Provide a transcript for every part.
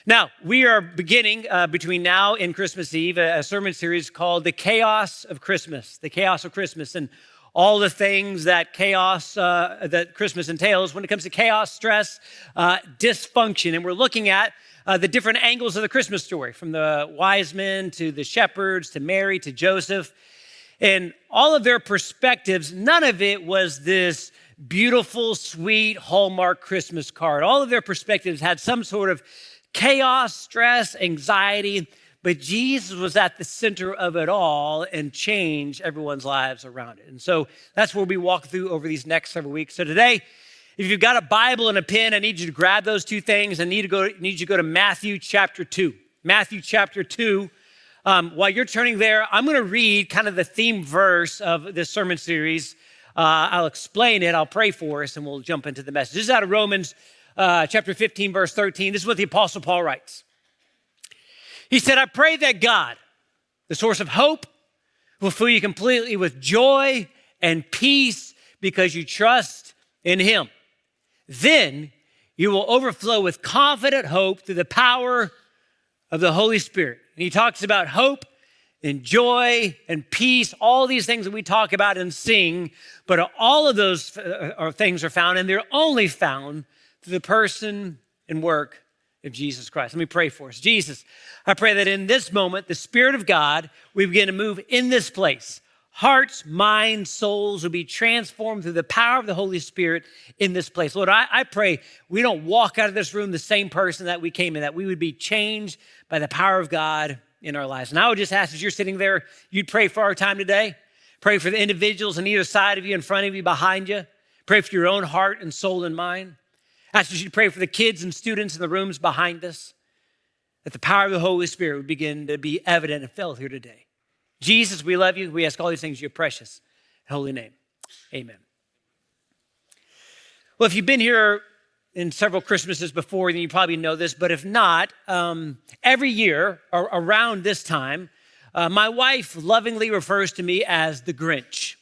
Now, we are beginning between now and Christmas Eve a sermon series called The Chaos of Christmas, The Chaos of Christmas, and all the things that chaos, that Christmas entails when it comes to chaos, stress, dysfunction. And we're looking at the different angles of the Christmas story, from the wise men to the shepherds to Mary to Joseph. And all of their perspectives, none of it was this beautiful, sweet Hallmark Christmas card. All of their perspectives had some sort of chaos, stress, anxiety, but Jesus was at the center of it all and changed everyone's lives around it. And so that's where we walk through over these next several weeks. So today, if you've got a Bible and a pen, I need you to grab those two things. I need you to go to Matthew chapter 2. Matthew chapter 2. While you're turning there, I'm going to read kind of the theme verse of this sermon series. I'll explain it, I'll pray for us, and we'll jump into the message. This is out of Romans chapter 15, verse 13. This is what the Apostle Paul writes. He said, I pray that God, the source of hope, will fill you completely with joy and peace because you trust in him. Then you will overflow with confident hope through the power of the Holy Spirit. And he talks about hope and joy and peace, all these things that we talk about and sing, but all of those things are found, and they're only found through the person and work of Jesus Christ. Let me pray for us. Jesus, I pray that in this moment, the Spirit of God, we begin to move in this place. Hearts, minds, souls will be transformed through the power of the Holy Spirit in this place. Lord, I pray we don't walk out of this room the same person that we came in, that we would be changed by the power of God in our lives. And I would just ask, as you're sitting there, you'd pray for our time today. Pray for the individuals on either side of you, in front of you, behind you. Pray for your own heart and soul and mind. Ask you to pray for the kids and students in the rooms behind us, that the power of the Holy Spirit would begin to be evident and felt here today. Jesus, we love you. We ask all these things in your precious holy name. Amen. Well, if you've been here in several Christmases before, then you probably know this, but if not, every year around this time, my wife lovingly refers to me as the Grinch.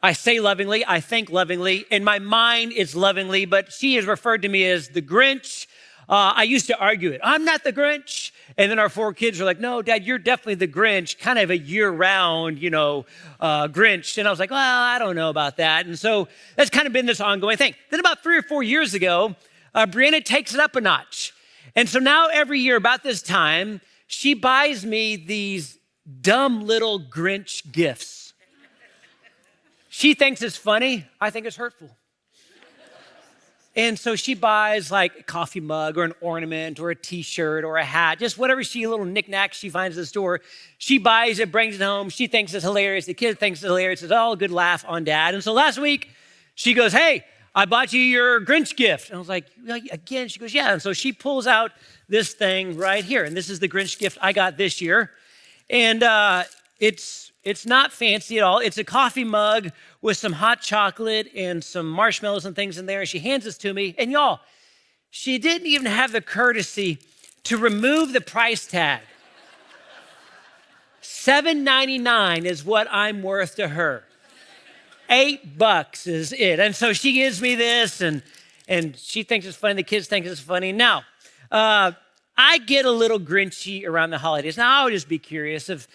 I say lovingly, I think lovingly. In my mind, it's lovingly, but she has referred to me as the Grinch. I used to argue it. I'm not the Grinch. And then our four kids are like, no, Dad, you're definitely the Grinch, kind of a year-round, Grinch. And I was like, well, I don't know about that. And so that's kind of been this ongoing thing. Then about 3 or 4 years ago, Brianna takes it up a notch. And so now every year about this time, she buys me these dumb little Grinch gifts. She thinks it's funny. I think it's hurtful. And so she buys like a coffee mug or an ornament or a t-shirt or a hat, just whatever little knickknacks she finds at the store. She buys it, brings it home. She thinks it's hilarious. The kid thinks it's hilarious. It's all a good laugh on Dad. And so last week she goes, hey, I bought you your Grinch gift. And I was like, again? She goes, yeah. And so she pulls out this thing right here. And this is the Grinch gift I got this year. And it's not fancy at all. It's a coffee mug with some hot chocolate and some marshmallows and things in there. And she hands this to me. And y'all, she didn't even have the courtesy to remove the price tag. $7.99 is what I'm worth to her. $8 is it. And so she gives me this, and she thinks it's funny. The kids think it's funny. Now, I get a little Grinchy around the holidays. Now, I would just be curious if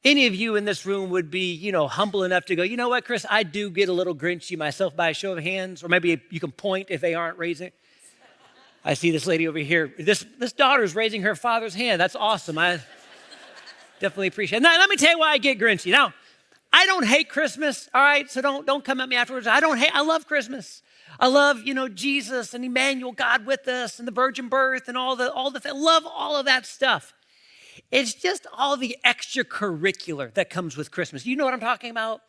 any of you in this room would be, humble enough to go, you know what, Chris, I do get a little Grinchy myself, by a show of hands, or maybe you can point if they aren't raising. I see this lady over here. This daughter's raising her father's hand. That's awesome. I definitely appreciate it. Now, let me tell you why I get Grinchy. Now, I don't hate Christmas, all right? So don't come at me afterwards. I love Christmas. I love, Jesus and Emmanuel, God with us, and the virgin birth and all the I love all of that stuff. It's just all the extracurricular that comes with Christmas. You know what I'm talking about?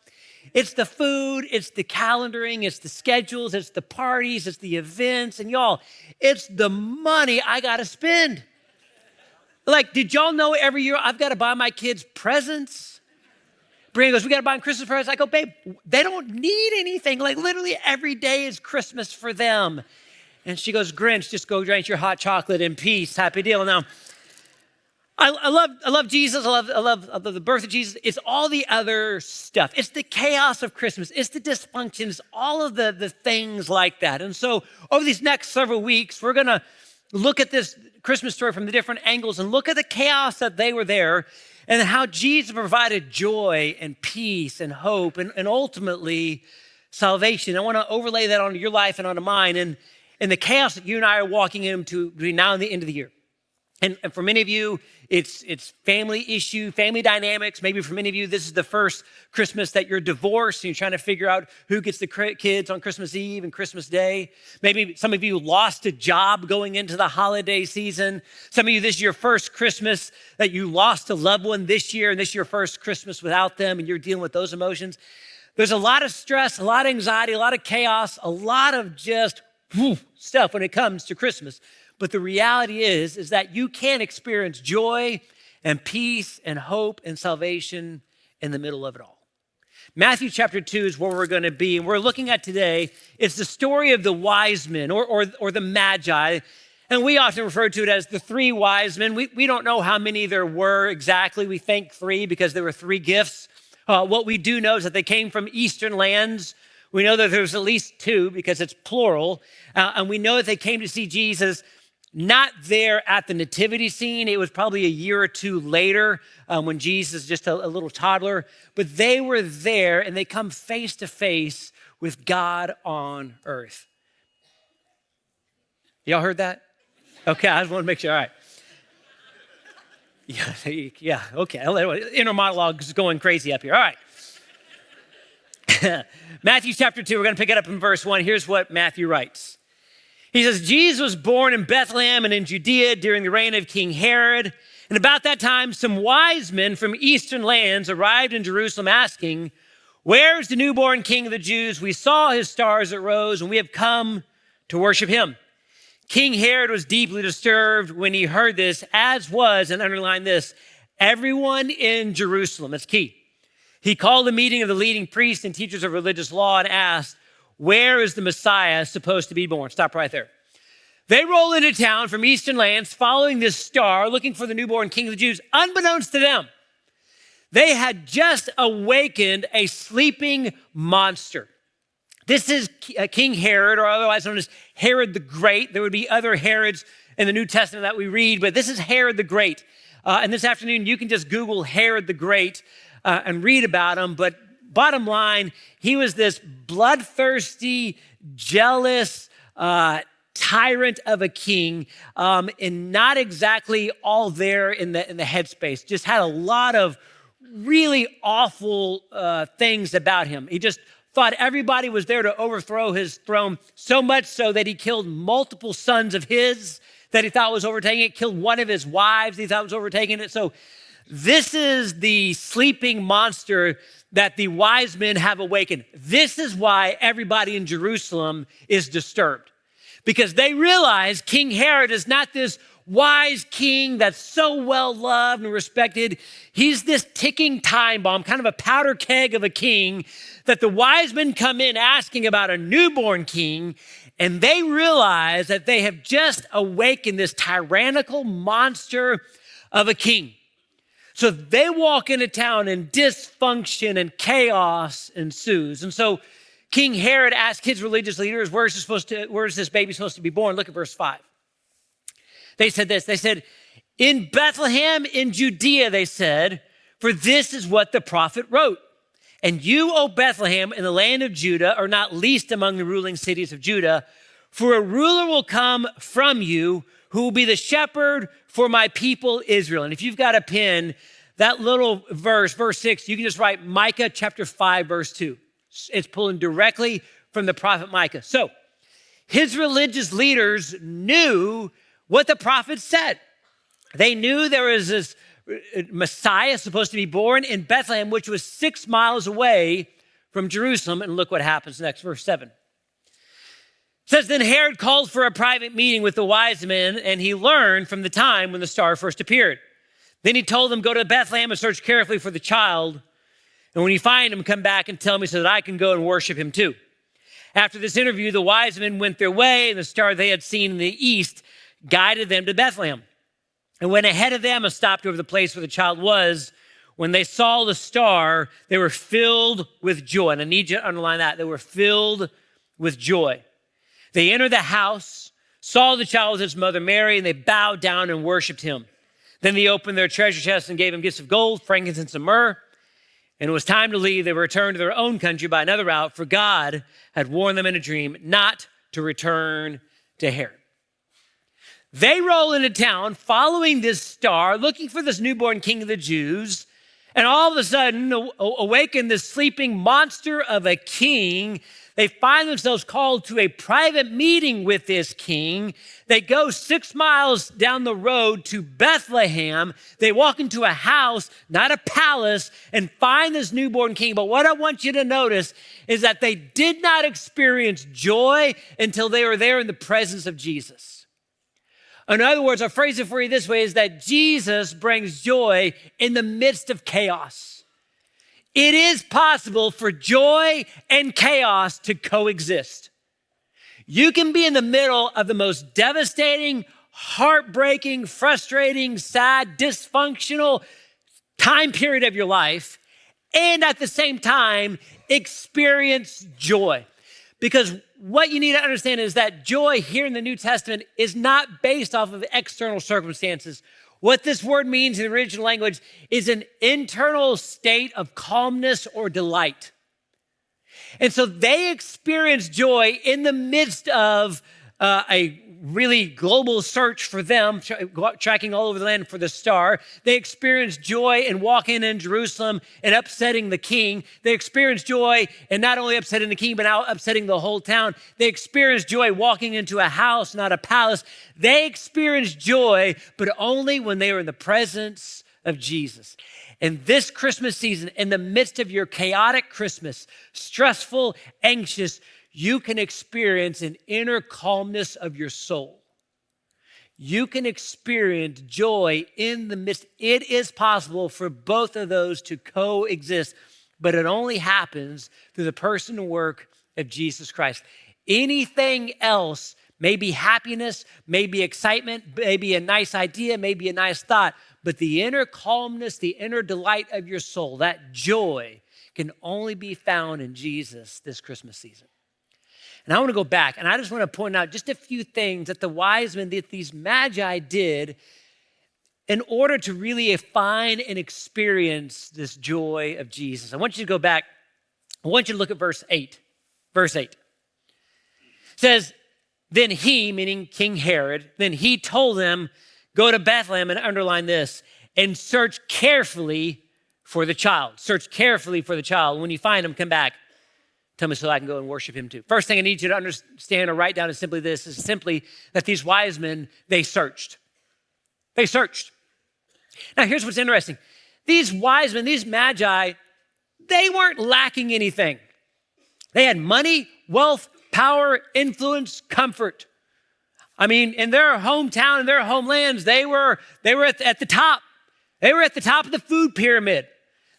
It's the food, it's the calendaring, it's the schedules, it's the parties, it's the events, and y'all, it's the money I gotta spend. Like, did y'all know every year I've gotta buy my kids presents? Brianna goes, we gotta buy them Christmas presents. I go, babe, they don't need anything. Like, literally every day is Christmas for them. And she goes, Grinch, just go drink your hot chocolate in peace. Happy deal. Now, I love Jesus. I love the birth of Jesus. It's all the other stuff. It's the chaos of Christmas. It's the dysfunctions, all of the things like that. And so over these next several weeks, we're going to look at this Christmas story from the different angles and look at the chaos that they were there and how Jesus provided joy and peace and hope and ultimately salvation. I want to overlay that onto your life and onto mine and the chaos that you and I are walking into between now and the end of the year. And for many of you, it's family issue, family dynamics. Maybe for many of you, this is the first Christmas that you're divorced and you're trying to figure out who gets the kids on Christmas Eve and Christmas Day. Maybe some of you lost a job going into the holiday season. Some of you, this is your first Christmas that you lost a loved one this year, and this is your first Christmas without them, and you're dealing with those emotions. There's a lot of stress, a lot of anxiety, a lot of chaos, a lot of just stuff when it comes to Christmas. But the reality is that you can experience joy and peace and hope and salvation in the middle of it all. Matthew chapter 2 is where we're going to be. And we're looking at today, it's the story of the wise men or the magi. And we often refer to it as the three wise men. We don't know how many there were exactly. We think three because there were three gifts. What we do know is that they came from eastern lands. We know that there's at least two because it's plural. And we know that they came to see Jesus not there at the nativity scene. It was probably a year or two later when Jesus was just a little toddler. But they were there and they come face to face with God on earth. Y'all heard that? Okay, I just want to make sure. All right. Yeah, okay. Inner monologue is going crazy up here. All right. Matthew chapter 2, we're going to pick it up in verse 1. Here's what Matthew writes. He says, Jesus was born in Bethlehem and in Judea during the reign of King Herod. And about that time, some wise men from eastern lands arrived in Jerusalem asking, "Where's the newborn King of the Jews? We saw his star as it rose, and we have come to worship him." King Herod was deeply disturbed when he heard this, as was, and underline this, everyone in Jerusalem. That's key. He called a meeting of the leading priests and teachers of religious law and asked, "Where is the Messiah supposed to be born?" Stop right there. They roll into town from eastern lands following this star, looking for the newborn King of the Jews. Unbeknownst to them, they had just awakened a sleeping monster. This is King Herod, or otherwise known as Herod the Great. There would be other Herods in the New Testament that we read, but this is Herod the Great. And this afternoon, you can just Google Herod the Great and read about him. But bottom line, he was this bloodthirsty, jealous tyrant of a king, and not exactly all there in the headspace. Just had a lot of really awful things about him. He just thought everybody was there to overthrow his throne, so much so that he killed multiple sons of his that he thought was overtaking it, killed one of his wives he thought was overtaking it. So this is the sleeping monster that the wise men have awakened. This is why everybody in Jerusalem is disturbed, because they realize King Herod is not this wise king that's so well loved and respected. He's this ticking time bomb, kind of a powder keg of a king that the wise men come in asking about a newborn king, and they realize that they have just awakened this tyrannical monster of a king. So they walk into town and dysfunction and chaos ensues. And so King Herod asked his religious leaders, where's this baby supposed to be born? Look at verse 5. They said this, they said, "In Bethlehem in Judea," they said, "for this is what the prophet wrote. And you, O Bethlehem, in the land of Judah, are not least among the ruling cities of Judah, for a ruler will come from you who will be the shepherd for my people Israel." And if you've got a pen, that little verse 6, you can just write Micah chapter 5, verse 2. It's pulling directly from the prophet Micah. So his religious leaders knew what the prophet said. They knew there was this Messiah supposed to be born in Bethlehem, which was 6 miles away from Jerusalem. And look what happens next, verse 7. It says, "Then Herod called for a private meeting with the wise men, and he learned from the time when the star first appeared. Then he told them, 'Go to Bethlehem and search carefully for the child. And when you find him, come back and tell me so that I can go and worship him too.' After this interview, the wise men went their way, and the star they had seen in the east guided them to Bethlehem, and went ahead of them and stopped over the place where the child was. When they saw the star, they were filled with joy." And I need you to underline that. They were filled with joy. They entered the house, saw the child with his mother Mary, and they bowed down and worshiped him. Then they opened their treasure chests and gave him gifts of gold, frankincense, and myrrh. And it was time to leave. They returned to their own country by another route, for God had warned them in a dream not to return to Herod. They roll into town following this star, looking for this newborn king of the Jews, and all of a sudden awaken this sleeping monster of a king. They find themselves called to a private meeting with this king. They go 6 miles down the road to Bethlehem. They walk into a house, not a palace, and find this newborn king. But what I want you to notice is that they did not experience joy until they were there in the presence of Jesus. In other words, I'll phrase it for you this way, is that Jesus brings joy in the midst of chaos. It is possible for joy and chaos to coexist. You can be in the middle of the most devastating, heartbreaking, frustrating, sad, dysfunctional time period of your life, and at the same time, experience joy. Because what you need to understand is that joy here in the New Testament is not based off of external circumstances. What this word means in the original language is an internal state of calmness or delight. And so they experience joy in the midst of a really global search for them, tracking all over the land for the star. They experience joy in walking in Jerusalem and upsetting the king. They experience joy in not only upsetting the king, but now upsetting the whole town. They experience joy walking into a house, not a palace. They experience joy, but only when they are in the presence of Jesus. And this Christmas season, in the midst of your chaotic Christmas, stressful, anxious, you can experience an inner calmness of your soul. You can experience joy in the midst. It is possible for both of those to coexist, but it only happens through the person and work of Jesus Christ. Anything else may be happiness, may be excitement, maybe a nice idea, maybe a nice thought, but the inner calmness, the inner delight of your soul, that joy can only be found in Jesus this Christmas season. And I want to go back, and I just want to point out just a few things that the wise men, that these magi did in order to really find and experience this joy of Jesus. I want you to go back. I want you to look at verse 8. Verse 8. It says, then he, meaning King Herod, then he told them, go to Bethlehem, and underline this, and search carefully for the child. Search carefully for the child. When you find him, come back. Tell me so I can go and worship him too. First thing I need you to understand or write down is simply this, is simply that these wise men, they searched. They searched. Now here's what's interesting. These wise men, these magi, they weren't lacking anything. They had money, wealth, power, influence, comfort. I mean, in their hometown, in their homelands, they were at the top. They were at the top of the food pyramid.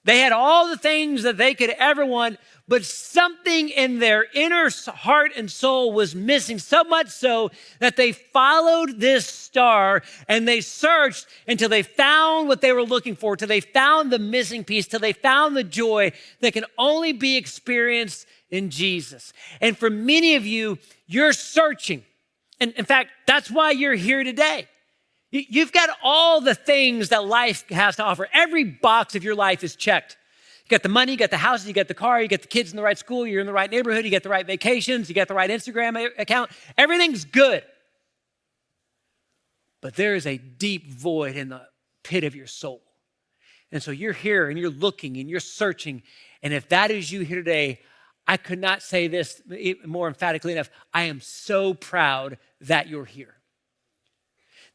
They had all the things that they could ever want, but something in their inner heart and soul was missing, so much so that they followed this star and they searched until they found what they were looking for, till they found the missing piece, till they found the joy that can only be experienced in Jesus. And for many of you, you're searching. And in fact, that's why you're here today. You've got all the things that life has to offer. Every box of your life is checked. You got the money, you got the house, you got the car, you got the kids in the right school, you're in the right neighborhood, you got the right vacations, you got the right Instagram account. Everything's good. But there is a deep void in the pit of your soul. And so you're here and you're looking and you're searching. And if that is you here today, I could not say this more emphatically enough. I am so proud that you're here.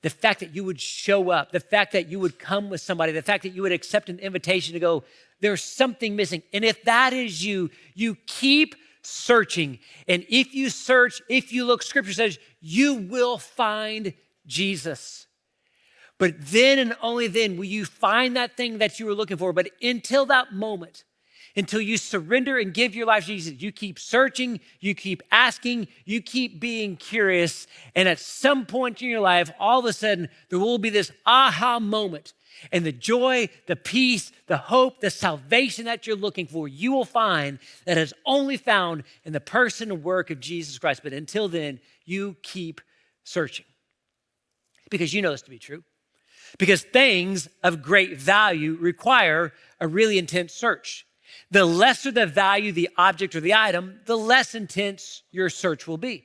The fact that you would show up, the fact that you would come with somebody, the fact that you would accept an invitation to go, there's something missing. And if that is you, you keep searching. And if you search, if you look, Scripture says, you will find Jesus. But then and only then will you find that thing that you were looking for. But until that moment, until you surrender and give your life to Jesus, you keep searching, you keep asking, you keep being curious. And at some point in your life, all of a sudden, there will be this aha moment. And the joy, the peace, the hope, the salvation that you're looking for, you will find that is only found in the person and work of Jesus Christ. But until then, you keep searching. Because you know this to be true. Because things of great value require a really intense search. The lesser the value, the object or the item, the less intense your search will be.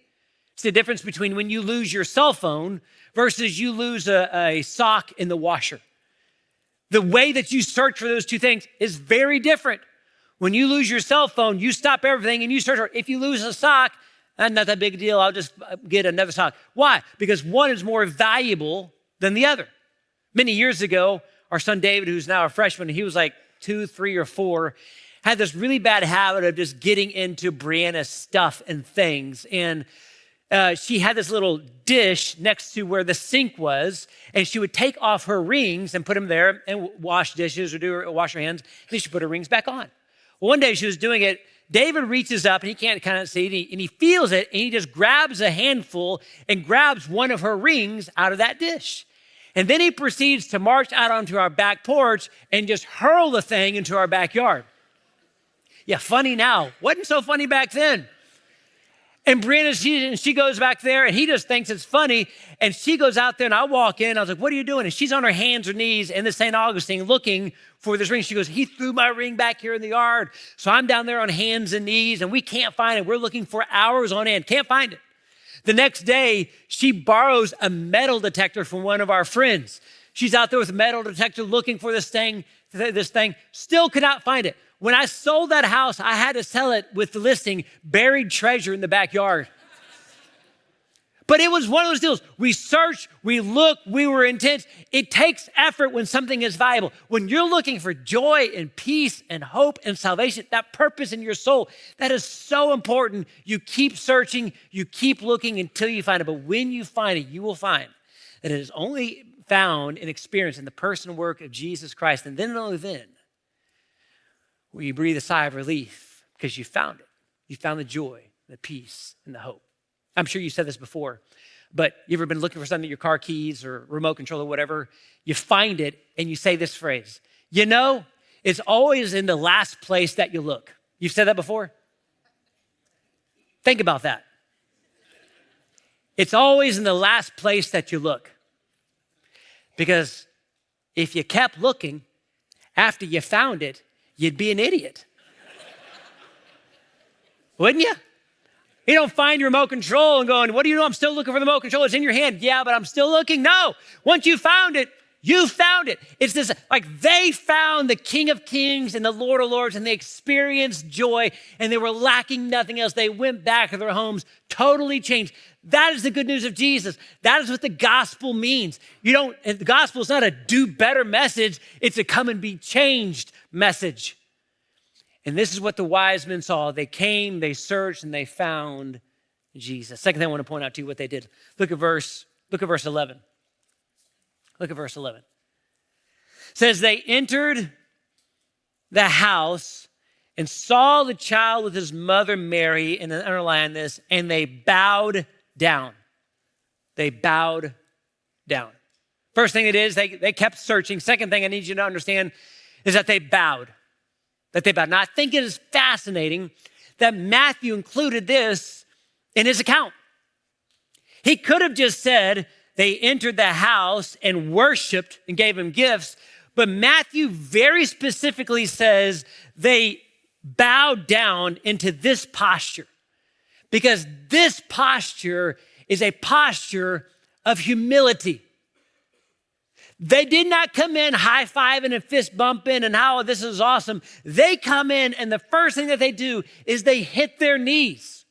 It's the difference between when you lose your cell phone versus you lose a sock in the washer. The way that you search for those two things is very different. When you lose your cell phone, you stop everything and you search for it. If you lose a sock, not that big a deal, I'll just get another sock. Why? Because one is more valuable than the other. Many years ago, our son David, who's now a freshman, he was like 2, 3, or 4, had this really bad habit of just getting into Brianna's stuff and things. And she had this little dish next to where the sink was, and she would take off her rings and put them there and wash dishes or wash her hands, and then she put her rings back on. Well, one day she was doing it. David reaches up, and he can't kind of see it, and he feels it, and he just grabs a handful and grabs one of her rings out of that dish. And then he proceeds to march out onto our back porch and just hurl the thing into our backyard. Yeah, funny now. Wasn't so funny back then. And Brianna, she goes back there, and he just thinks it's funny. And she goes out there, and I walk in. I was like, what are you doing? And she's on her hands or knees in the St. Augustine looking for this ring. She goes, he threw my ring back here in the yard. So I'm down there on hands and knees, and we can't find it. We're looking for hours on end. Can't find it. The next day, she borrows a metal detector from one of our friends. She's out there with a metal detector looking for this thing, still could not find it. When I sold that house, I had to sell it with the listing, buried treasure in the backyard. But it was one of those deals. We searched, we looked, we were intense. It takes effort when something is valuable. When you're looking for joy and peace and hope and salvation, that purpose in your soul, that is so important. You keep searching, you keep looking until you find it. But when you find it, you will find that it is only found and experienced in the person and work of Jesus Christ. And then and only then will you breathe a sigh of relief because you found it. You found the joy, the peace, and the hope. I'm sure you said this before, but you ever been looking for something, your car keys or remote control or whatever, you find it and you say this phrase, you know, it's always in the last place that you look. You've said that before? Think about that. It's always in the last place that you look. Because if you kept looking after you found it, you'd be an idiot. Wouldn't you? You don't find your remote control and going, what do you know? I'm still looking for the remote control. It's in your hand. Yeah, but I'm still looking. No, once you found it, you found it. It's this, like they found the King of Kings and the Lord of Lords, and they experienced joy, and they were lacking nothing else. They went back to their homes, totally changed. That is the good news of Jesus. That is what the gospel means. The gospel is not a do better message. It's a come and be changed message. And this is what the wise men saw. They came, they searched, and they found Jesus. Second thing I want to point out to you what they did. Look at verse 11. Look at verse 11. It says, they entered the house and saw the child with his mother Mary, and then underline this, and they bowed down. They bowed down. First thing it is, they kept searching. Second thing I need you to understand is that they bowed. Now, I think it is fascinating that Matthew included this in his account. He could have just said they entered the house and worshiped and gave him gifts, but Matthew very specifically says they bowed down into this posture because this posture is a posture of humility. They did not come in high-fiving and fist bumping and how this is awesome. They come in and the first thing that they do is they hit their knees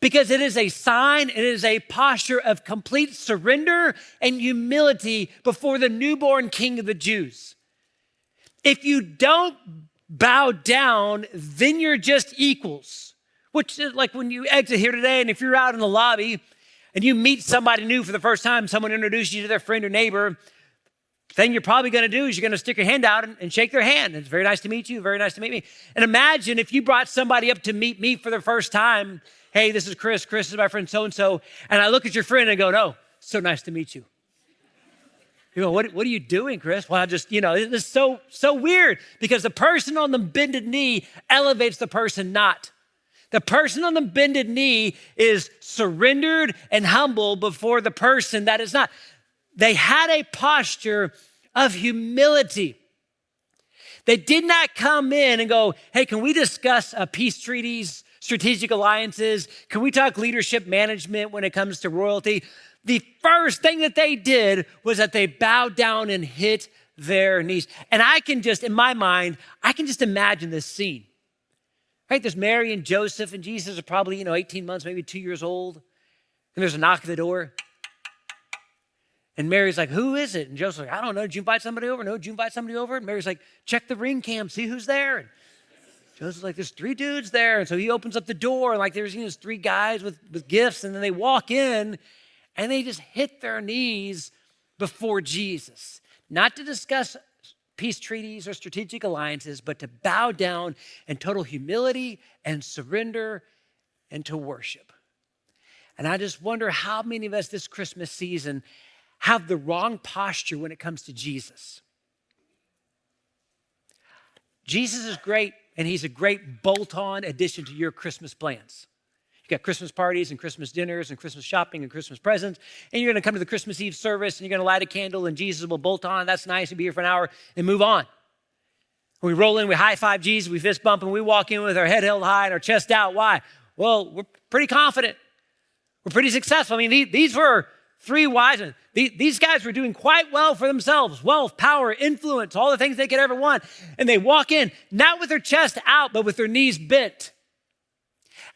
because it is a sign, it is a posture of complete surrender and humility before the newborn King of the Jews. If you don't bow down, then you're just equals, which is like when you exit here today and if you're out in the lobby and you meet somebody new for the first time, someone introduces you to their friend or neighbor, thing you're probably going to do is you're going to stick your hand out and shake their hand. It's very nice to meet you. Very nice to meet me. And imagine if you brought somebody up to meet me for the first time. Hey, this is Chris. Chris is my friend so-and-so. And I look at your friend and go, no, so nice to meet you. You go, what are you doing, Chris? Well, I just, it's so weird because the person on the bended knee elevates the person not. The person on the bended knee is surrendered and humble before the person that is not. They had a posture of humility. They did not come in and go, hey, can we discuss peace treaties, strategic alliances? Can we talk leadership management when it comes to royalty? The first thing that they did was that they bowed down and hit their knees. And I can just, in my mind, I can just imagine this scene. Right, there's Mary and Joseph, and Jesus are probably, 18 months, maybe 2 years old. And there's a knock at the door. And Mary's like, who is it? And Joseph's like, I don't know. Did you invite somebody over? No, did you invite somebody over? And Mary's like, check the ring cam, see who's there. And Joseph's like, there's 3 dudes there. And so he opens up the door, and like there's 3 guys with gifts. And then they walk in, and they just hit their knees before Jesus. Not to discuss peace treaties or strategic alliances, but to bow down in total humility and surrender and to worship. And I just wonder how many of us this Christmas season have the wrong posture when it comes to Jesus. Jesus is great, and he's a great bolt-on addition to your Christmas plans. You got Christmas parties and Christmas dinners and Christmas shopping and Christmas presents, and you're gonna come to the Christmas Eve service and you're gonna light a candle and Jesus will bolt on. That's nice, he'll be here for an hour and move on. We roll in, we high five Jesus, we fist bump, and we walk in with our head held high and our chest out. Why? Well, we're pretty confident. We're pretty successful. I mean, these were 3 wise men. These guys were doing quite well for themselves. Wealth, power, influence, all the things they could ever want. And they walk in, not with their chest out, but with their knees bent.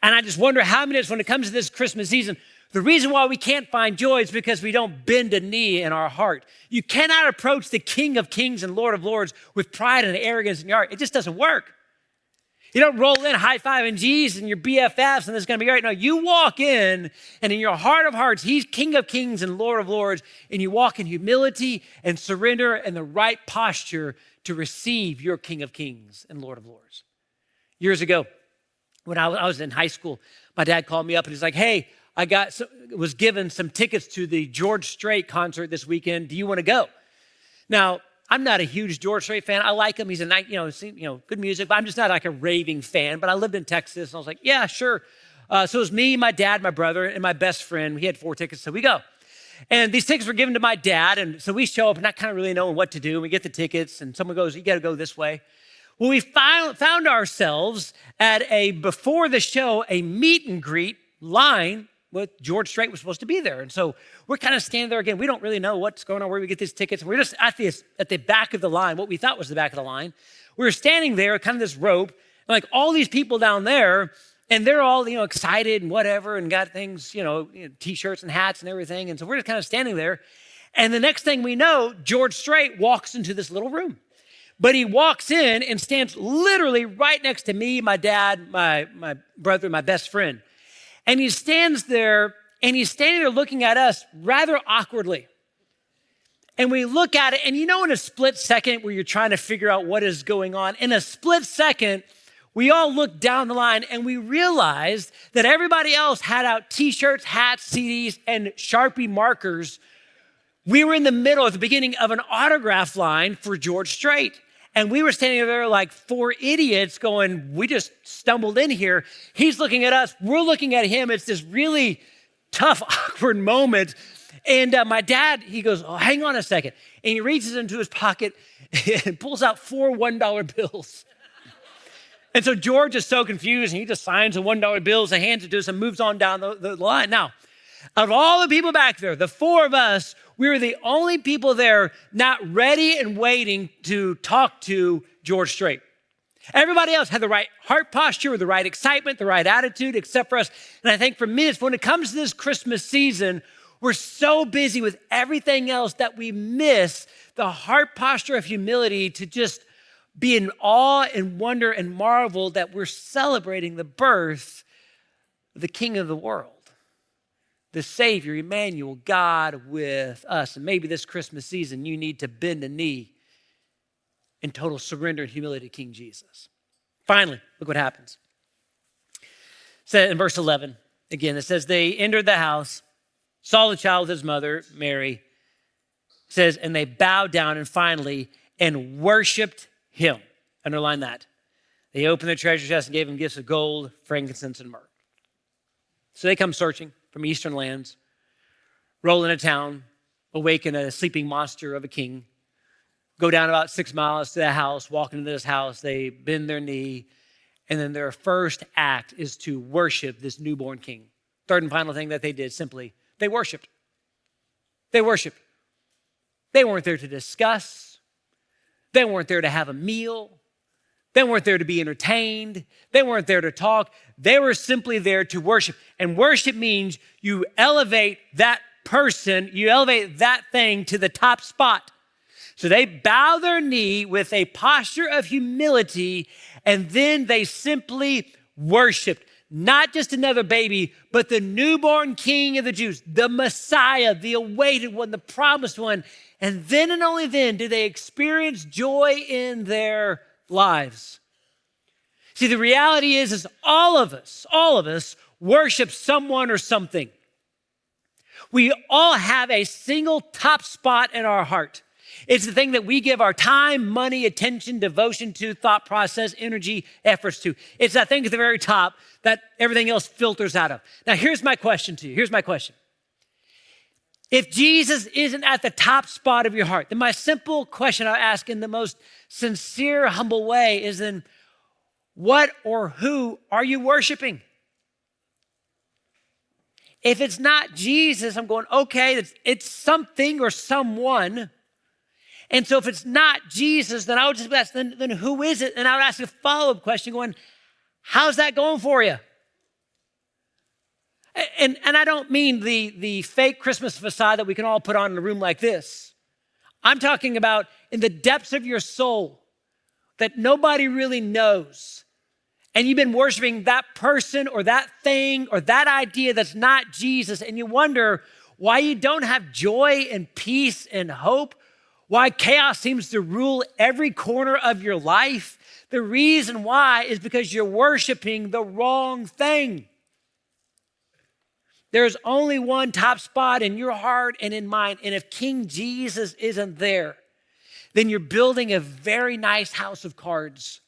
And I just wonder how many of us, when it comes to this Christmas season, the reason why we can't find joy is because we don't bend a knee in our heart. You cannot approach the King of Kings and Lord of Lords with pride and arrogance in your heart. It just doesn't work. You don't roll in high-fiving Jesus and your BFFs and it's going to be great. No, you walk in and in your heart of hearts, he's King of Kings and Lord of Lords, and you walk in humility and surrender and the right posture to receive your King of Kings and Lord of Lords. Years ago, when I was in high school, my dad called me up and he's like, hey, was given some tickets to the George Strait concert this weekend. Do you want to go? Now, I'm not a huge George Strait fan. I like him. He's a nice, good music, but I'm just not like a raving fan. But I lived in Texas, and I was like, yeah, sure. So it was me, my dad, my brother, and my best friend. We had 4 tickets, so we go. And these tickets were given to my dad, and so we show up, not kind of really knowing what to do. And we get the tickets, and someone goes, you got to go this way. Well, we found ourselves at before the show, a meet and greet line with George Strait was supposed to be there. And so we're kind of standing there again. We don't really know what's going on, where we get these tickets. And we're just at the back of the line, what we thought was the back of the line. We were standing there, kind of this rope, and like all these people down there, and they're all, excited and whatever, and got things, T-shirts and hats and everything. And so we're just kind of standing there. And the next thing we know, George Strait walks into this little room. But he walks in and stands literally right next to me, my dad, my brother, my best friend. And he stands there, and he's standing there looking at us rather awkwardly. And we look at it, and in a split second where you're trying to figure out what is going on, in a split second, we all looked down the line, and we realized that everybody else had out T-shirts, hats, CDs, and Sharpie markers. We were in the middle at the beginning of an autograph line for George Strait. And we were standing there like 4 idiots going, we just stumbled in here. He's looking at us. We're looking at him. It's this really tough, awkward moment. And my dad, he goes, oh, hang on a second. And he reaches into his pocket and pulls out 4 $1 bills. And so George is so confused, and he just signs the $1 bills and hands it to us and moves on down the line. Now, of all the people back there, the 4 of us, we were the only people there not ready and waiting to talk to George Strait. Everybody else had the right heart posture, the right excitement, the right attitude, except for us. And I think for me, it's when it comes to this Christmas season, we're so busy with everything else that we miss the heart posture of humility to just be in awe and wonder and marvel that we're celebrating the birth of the King of the world. The Savior, Emmanuel, God with us. And maybe this Christmas season, you need to bend a knee in total surrender and humility to King Jesus. Finally, look what happens. It says in verse 11, again, it says, they entered the house, saw the child with his mother, Mary. It says, and they bowed down and worshiped him. Underline that. They opened their treasure chest and gave him gifts of gold, frankincense, and myrrh. So they come searching from eastern lands, roll into town, awaken a sleeping monster of a king, go down about 6 miles to the house, walk into this house, they bend their knee, and then their first act is to worship this newborn king. Third and final thing that they did, simply, they worshiped. They worshiped. They weren't there to discuss. They weren't there to have a meal. They weren't there to be entertained. They weren't there to talk. They were simply there to worship. And worship means you elevate that person, you elevate that thing to the top spot. So they bow their knee with a posture of humility, and then they simply worshiped. Not just another baby, but the newborn king of the Jews, the Messiah, the awaited one, the promised one. And then and only then did they experience joy in their lives. See, the reality is all of us worship someone or something. We all have a single top spot in our heart. It's the thing that we give our time, money, attention, devotion to, thought process, energy, efforts to. It's that thing at the very top that everything else filters out of. Now, here's my question to you. Here's my question. If Jesus isn't at the top spot of your heart, then my simple question I ask in the most sincere, humble way is then, what or who are you worshiping? If it's not Jesus, I'm going, okay, it's something or someone. And so if it's not Jesus, then I would just ask, then who is it? And I would ask a follow-up question going, how's that going for you? And I don't mean the fake Christmas facade that we can all put on in a room like this. I'm talking about in the depths of your soul that nobody really knows. And you've been worshiping that person or that thing or that idea that's not Jesus. And you wonder why you don't have joy and peace and hope, why chaos seems to rule every corner of your life. The reason why is because you're worshiping the wrong thing. There's only one top spot in your heart and in mine. And if King Jesus isn't there, then you're building a very nice house of cards.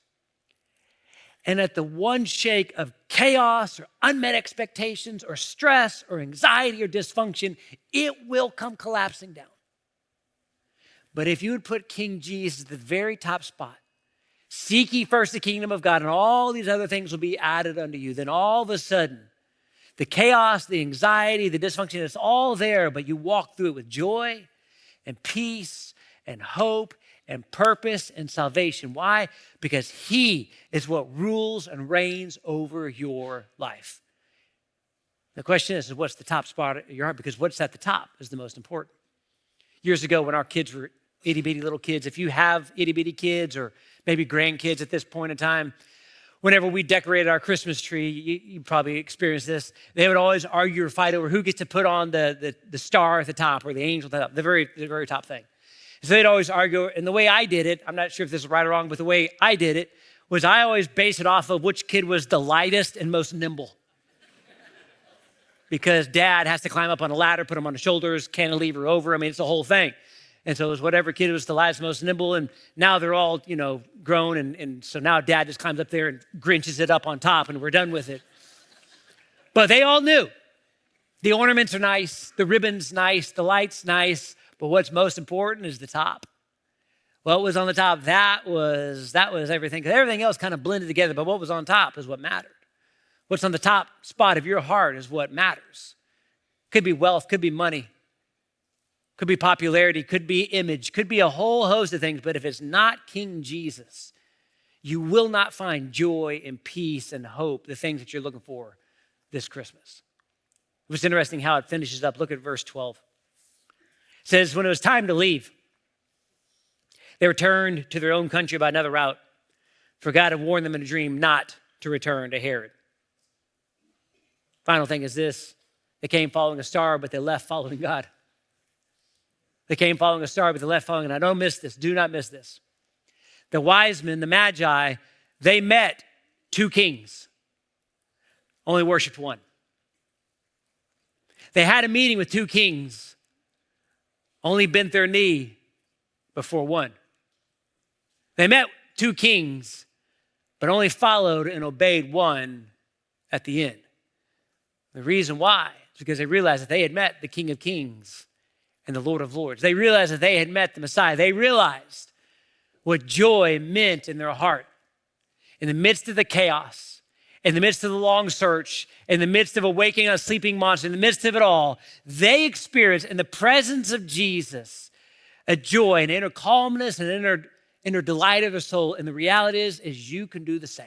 And at the one shake of chaos or unmet expectations or stress or anxiety or dysfunction, it will come collapsing down. But if you would put King Jesus at the very top spot, seek ye first the kingdom of God, and all these other things will be added unto you, then all of a sudden, the chaos, the anxiety, the dysfunction, it's all there, but you walk through it with joy and peace and hope and purpose and salvation. Why? Because he is what rules and reigns over your life. The question is what's the top spot of your heart? Because what's at the top is the most important. Years ago when our kids were itty bitty little kids, if you have itty bitty kids or maybe grandkids at this point in time, whenever we decorated our Christmas tree, you probably experienced this, they would always argue or fight over who gets to put on the star at the top or the angel at the top, the very top thing. So they'd always argue, and the way I did it, I'm not sure if this is right or wrong, but the way I did it was I always based it off of which kid was the lightest and most nimble. Because dad has to climb up on a ladder, put him on the shoulders, cantilever over. I mean, it's the whole thing. And so it was whatever kid was the lightest, most nimble. And now they're all, grown. And so now dad just climbs up there and grinches it up on top and we're done with it. But they all knew. The ornaments are nice. The ribbon's nice. The light's nice. But what's most important is the top. What was on the top, that was everything. Because everything else kind of blended together. But what was on top is what mattered. What's on the top spot of your heart is what matters. Could be wealth, could be money, could be popularity, could be image, could be a whole host of things. But if it's not King Jesus, you will not find joy and peace and hope, the things that you're looking for this Christmas. It was interesting how it finishes up. Look at verse 12. It says, when it was time to leave, they returned to their own country by another route, for God had warned them in a dream not to return to Herod. Final thing is this. They came following a star, but they left following God. They came following a star, but they left following, and I don't miss this. Do not miss this. The wise men, the magi, they met two kings, only worshiped one. They had a meeting with two kings, only bent their knee before one. They met two kings, but only followed and obeyed one at the end. The reason why is because they realized that they had met the King of Kings and the Lord of Lords. They realized that they had met the Messiah. They realized what joy meant in their heart. In the midst of the chaos, in the midst of the long search, in the midst of awakening a sleeping monster, in the midst of it all, they experienced in the presence of Jesus a joy, an inner calmness, an inner delight of the soul. And the reality is you can do the same.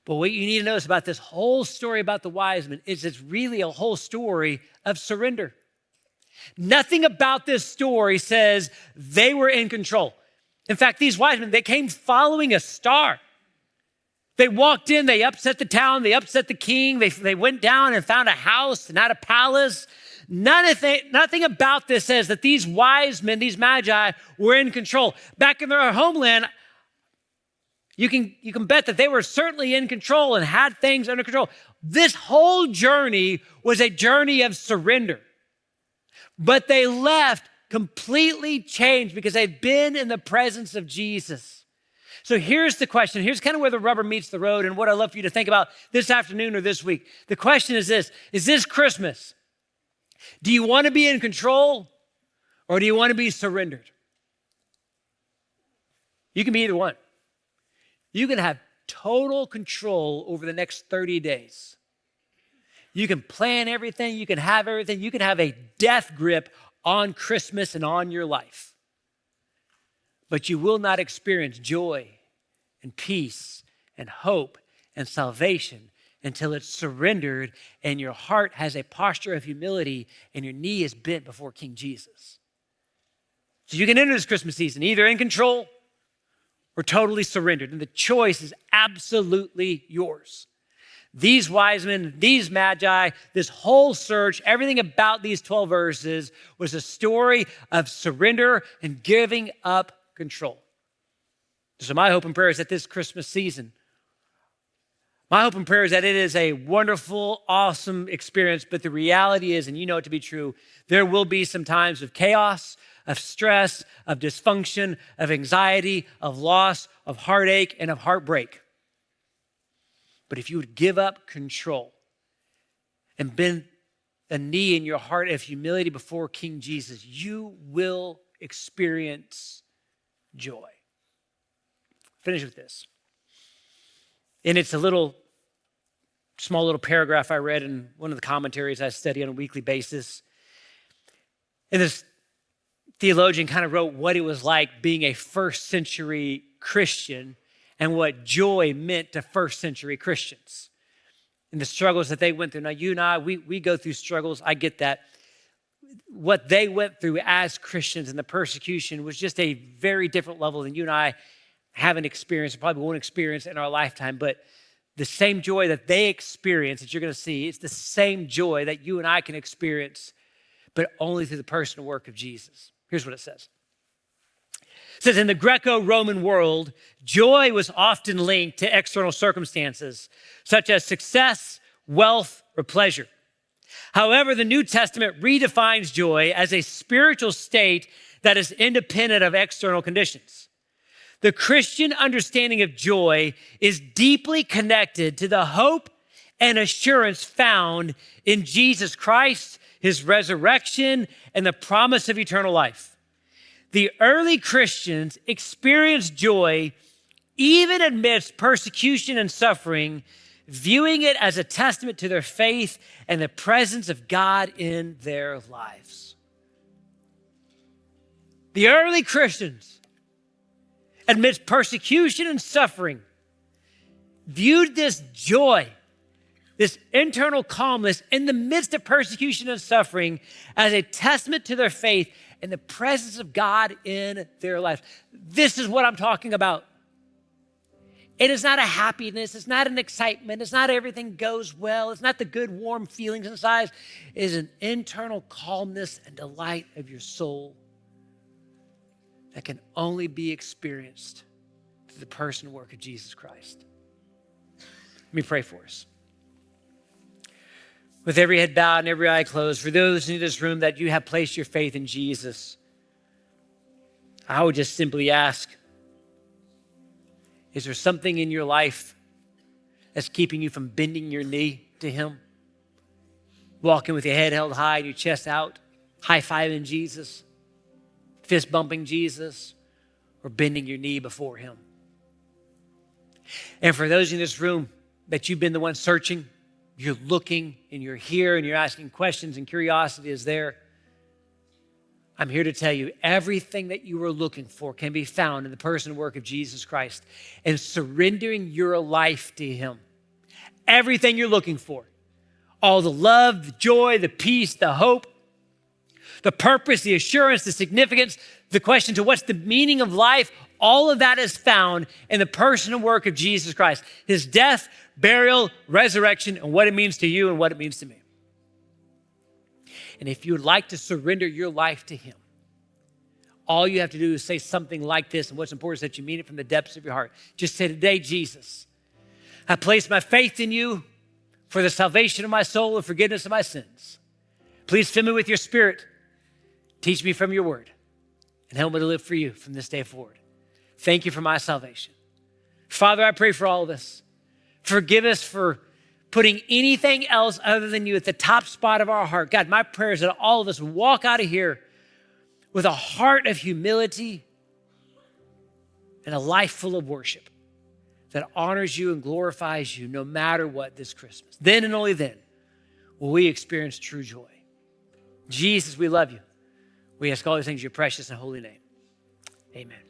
But what you need to notice about this whole story about the wise men is it's really a whole story of surrender. Nothing about this story says they were in control. In fact, these wise men, they came following a star. They walked in, they upset the town, they upset the king, they went down and found a house, not a palace. Nothing about this says that these wise men, these magi, were in control. Back in their homeland, you can bet that they were certainly in control and had things under control. This whole journey was a journey of surrender. But they left completely changed because they'd been in the presence of Jesus. So here's the question. Here's kind of where the rubber meets the road and what I'd love for you to think about this afternoon or this week. The question is this Christmas, do you want to be in control or do you want to be surrendered? You can be either one. You can have total control over the next 30 days. You can plan everything. You can have everything. You can have a death grip on Christmas and on your life. But you will not experience joy and peace and hope and salvation until it's surrendered and your heart has a posture of humility and your knee is bent before King Jesus. So you can enter this Christmas season either in control or totally surrendered. And the choice is absolutely yours. These wise men, these magi, this whole search, everything about these 12 verses was a story of surrender and giving up control. So my hope and prayer is that this Christmas season, my hope and prayer is that it is a wonderful, awesome experience, but the reality is, and you know it to be true, there will be some times of chaos, of stress, of dysfunction, of anxiety, of loss, of heartache, and of heartbreak. But if you would give up control and bend a knee in your heart of humility before King Jesus, you will experience joy. Finish with this. And it's a small little paragraph I read in one of the commentaries I study on a weekly basis. And this theologian kind of wrote what it was like being a first century Christian and what joy meant to first century Christians and the struggles that they went through. Now, you and I, we go through struggles. I get that. What they went through as Christians and the persecution was just a very different level than you and I haven't experienced, and probably won't experience in our lifetime. But the same joy that they experience, that you're going to see, it's the same joy that you and I can experience, but only through the personal work of Jesus. Here's what it says. It says, in the Greco-Roman world, joy was often linked to external circumstances, such as success, wealth, or pleasure. However, the New Testament redefines joy as a spiritual state that is independent of external conditions. The Christian understanding of joy is deeply connected to the hope and assurance found in Jesus Christ, his resurrection, and the promise of eternal life. The early Christians experienced joy even amidst persecution and suffering, viewing it as a testament to their faith and the presence of God in their lives. The early Christians, amidst persecution and suffering, viewed this joy, this internal calmness in the midst of persecution and suffering as a testament to their faith and the presence of God in their lives. This is what I'm talking about. It is not a happiness. It's not an excitement. It's not everything goes well. It's not the good, warm feelings inside. It is an internal calmness and delight of your soul that can only be experienced through the person and work of Jesus Christ. Let me pray for us. With every head bowed and every eye closed, for those in this room that you have placed your faith in Jesus, I would just simply ask, Is there something in your life that's keeping you from bending your knee to him? Walking with your head held high and your chest out, high-fiving Jesus, fist bumping Jesus, or bending your knee before him. And for those in this room that you've been the one searching, you're looking and you're here and you're asking questions and curiosity is there, I'm here to tell you everything that you were looking for can be found in the person and work of Jesus Christ and surrendering your life to him. Everything you're looking for, all the love, the joy, the peace, the hope, the purpose, the assurance, the significance, the question to what's the meaning of life, all of that is found in the person and work of Jesus Christ, his death, burial, resurrection, and what it means to you and what it means to me. And if you would like to surrender your life to him, all you have to do is say something like this, and what's important is that you mean it from the depths of your heart. Just say, today, Jesus, I place my faith in you for the salvation of my soul and forgiveness of my sins. Please fill me with your spirit. Teach me from your word and help me to live for you from this day forward. Thank you for my salvation. Father, I pray for all of us. Forgive us for putting anything else other than you at the top spot of our heart. God, my prayer is that all of us walk out of here with a heart of humility and a life full of worship that honors you and glorifies you no matter what this Christmas. Then and only then will we experience true joy. Jesus, we love you. We ask all these things in your precious and holy name. Amen.